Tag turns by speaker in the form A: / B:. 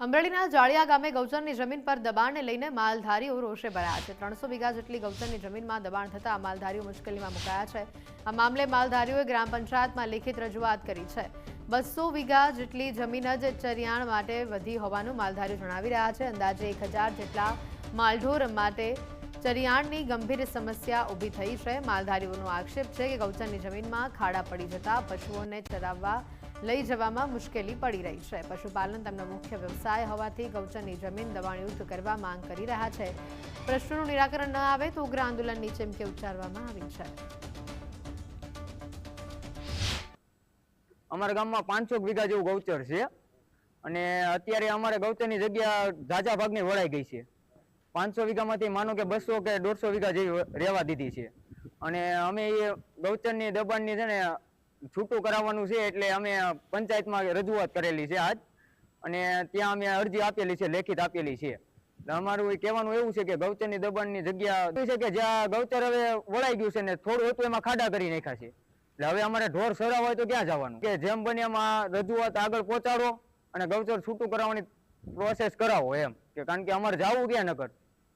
A: અમરેલીના જાળિયા ગામે ગૌચરની જમીન પર દબાણને લઈને માલધારીઓ રોષે ભરાયા છે। 300 વીઘા જેટલી ગૌચરની જમીનમાં દબાણ થતા માલધારીઓ મુશ્કેલીમાં મુકાયા છે। આ મામલે માલધારીઓએ ગ્રામ પંચાયતમાં લેખિત રજૂઆત કરી છે। 200 વીઘા જેટલી જમીન જ ચરિયાણ માટે વધી હોવાનું માલધારીઓ જણાવી રહ્યા છે। અંદાજે 1000 જેટલા માલઢોર માટે ચરિયાણની ગંભીર સમસ્યા ઊભી થઈ છે। માલધારીઓનો આક્ષેપ છે કે ગૌચરની જમીનમાં ખાડા પડી જતા પશુઓને ચરાવવા લઈ જવામાં મુશ્કેલી પડી રહી છે। પશુપાલન તેમનો મુખ્ય વ્યવસાય હોવાથી ગૌચરની જમીન દબાણયુક્ત કરવા માંગ કરી રહ્યા છે। પ્રશ્નોનું નિરાકરણ ન આવે તો ઉગ્ર આંદોલનની ચીમકી ઉચ્ચારવામાં આવી છે।
B: અમારા ગામમાં 500 વીઘા જેવું ગૌચર છે અને અત્યારે અમારે ગૌચરની જગ્યા ઝાઝા ભાગની વળાઈ ગઈ છે। 500 વીઘામાંથી માનો કે 200 કે 150 વીઘા જેવી રહેવા દીધી છે અને અમે એ ગૌચરની દબાણની છે ને છૂટું કરાવવાનું છે એટલે અમે પંચાયતમાં રજૂઆત કરેલી છે આજ અને ત્યાં અમે અરજી આપેલી છે, લેખિત આપેલી છે। અમારું કહેવાનું એવું છે કે ગૌચરની દબાણની જગ્યા છે કે જ્યાં ગૌચર હવે વળાઈ ગયું છે ને થોડું હતું એમાં ખાડા કરી નાખ્યા છે એટલે હવે અમારે ઢોર સરાવ હોય તો ક્યાં જવાનું કે જેમ બને એમાં રજૂઆત આગળ પહોંચાડો અને ગૌચર છૂટું કરાવવાની પ્રોસેસ કરાવો એમ કે કારણ કે અમારે જવું ક્યાં નકર।